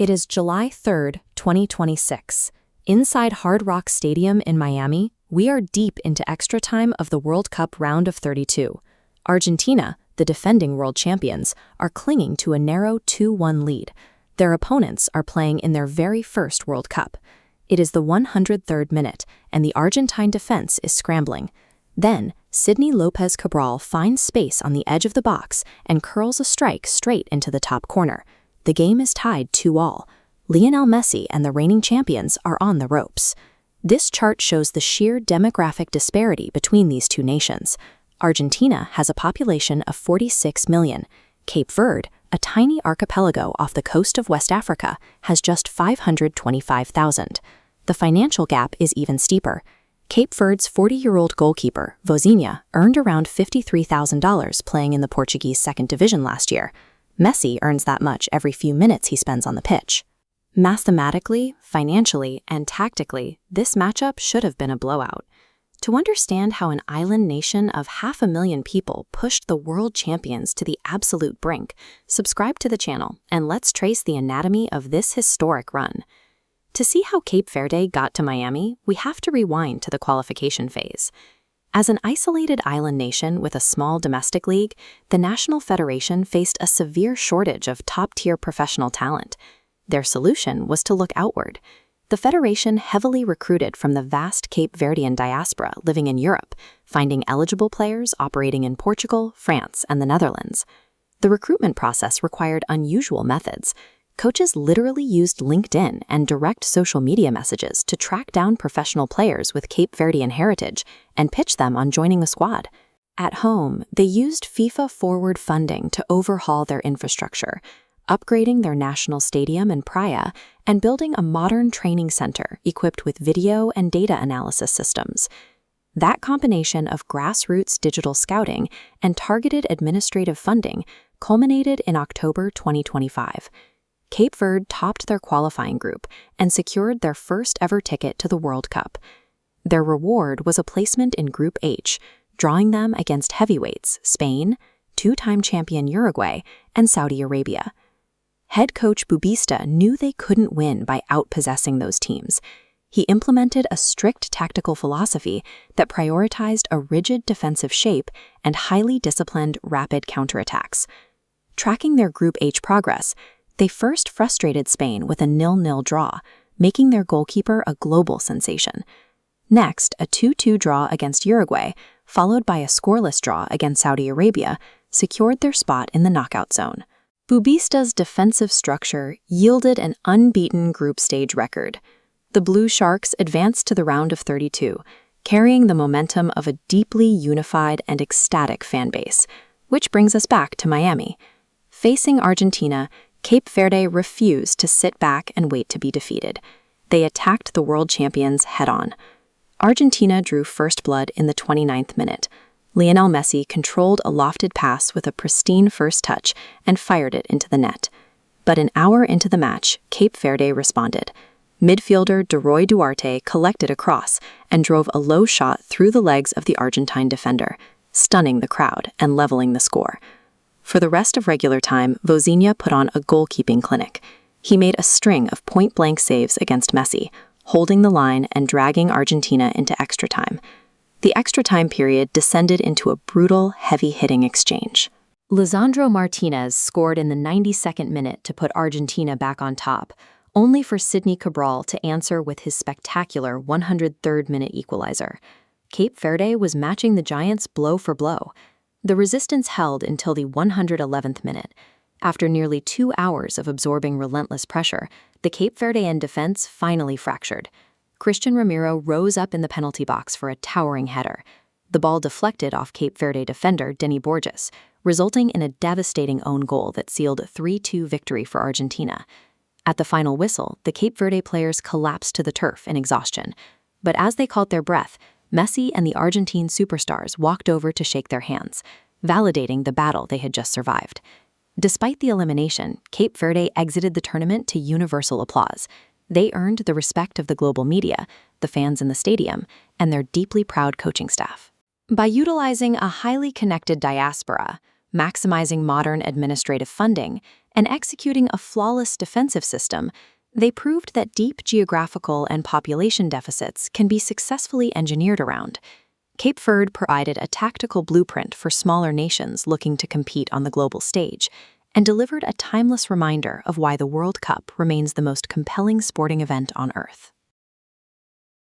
It is July 3rd, 2026. Inside Hard Rock Stadium in Miami, we are deep into extra time of the World Cup round of 32. Argentina, the defending world champions, are clinging to a narrow 2-1 lead. Their opponents are playing in their very first World Cup. It is the 103rd minute, and the Argentine defense is scrambling. Then, Sidney Lopez Cabral finds space on the edge of the box and curls a strike straight into the top corner. The game is tied 2-2. Lionel Messi and the reigning champions are on the ropes. This chart shows the sheer demographic disparity between these two nations. Argentina has a population of 46 million. Cape Verde, a tiny archipelago off the coast of West Africa, has just 525,000. The financial gap is even steeper. Cape Verde's 40-year-old goalkeeper, Vozinha, earned around $53,000 playing in the Portuguese second division last year. Messi earns that much every few minutes he spends on the pitch. Mathematically, financially, and tactically, this matchup should have been a blowout. To understand how an island nation of 500,000 people pushed the world champions to the absolute brink, subscribe to the channel and let's trace the anatomy of this historic run. To see how Cape Verde got to Miami, we have to rewind to the qualification phase. As an isolated island nation with a small domestic league, the National Federation faced a severe shortage of top-tier professional talent. Their solution was to look outward. The Federation heavily recruited from the vast Cape Verdean diaspora living in Europe, finding eligible players operating in Portugal, France, and the Netherlands. The recruitment process required unusual methods. Coaches literally used LinkedIn and direct social media messages to track down professional players with Cape Verdean heritage and pitch them on joining a squad. At home, they used FIFA Forward funding to overhaul their infrastructure, upgrading their national stadium in Praia and building a modern training center equipped with video and data analysis systems. That combination of grassroots digital scouting and targeted administrative funding culminated in October 2025. Cape Verde topped their qualifying group and secured their first ever ticket to the World Cup. Their reward was a placement in Group H, drawing them against heavyweights Spain, two-time champion Uruguay, and Saudi Arabia. Head coach Bubista knew they couldn't win by outpossessing those teams. He implemented a strict tactical philosophy that prioritized a rigid defensive shape and highly disciplined rapid counterattacks. Tracking their Group H progress, they first frustrated Spain with a 0-0 draw, making their goalkeeper a global sensation. Next, a 2-2 draw against Uruguay, followed by a scoreless draw against Saudi Arabia, secured their spot in the knockout zone. Bubista's defensive structure yielded an unbeaten group stage record. The Blue Sharks advanced to the round of 32, carrying the momentum of a deeply unified and ecstatic fan base. Which brings us back to Miami. Facing Argentina, Cape Verde refused to sit back and wait to be defeated. They attacked the world champions head-on. Argentina drew first blood in the 29th minute. Lionel Messi controlled a lofted pass with a pristine first touch and fired it into the net. But an hour into the match, Cape Verde responded. Midfielder Deroy Duarte collected a cross and drove a low shot through the legs of the Argentine defender, stunning the crowd and leveling the score. For the rest of regular time, Vozinha put on a goalkeeping clinic. He made a string of point-blank saves against Messi, holding the line and dragging Argentina into extra time. The extra time period descended into a brutal, heavy-hitting exchange. Lisandro Martinez scored in the 92nd minute to put Argentina back on top, only for Sidney Cabral to answer with his spectacular 103rd minute equalizer. Cape Verde was matching the Giants blow for blow. The resistance held until the 111th minute. After nearly 2 hours of absorbing relentless pressure, the Cape Verdean defense finally fractured. Christian Ramiro rose up in the penalty box for a towering header. The ball deflected off Cape Verde defender Denny Borges, resulting in a devastating own goal that sealed a 3-2 victory for Argentina. At the final whistle, the Cape Verde players collapsed to the turf in exhaustion. But as they caught their breath, Messi and the Argentine superstars walked over to shake their hands, validating the battle they had just survived. Despite the elimination, Cape Verde exited the tournament to universal applause. They earned the respect of the global media, the fans in the stadium, and their deeply proud coaching staff. By utilizing a highly connected diaspora, maximizing modern administrative funding, and executing a flawless defensive system, they proved that deep geographical and population deficits can be successfully engineered around. Cape Verde provided a tactical blueprint for smaller nations looking to compete on the global stage, and delivered a timeless reminder of why the World Cup remains the most compelling sporting event on Earth.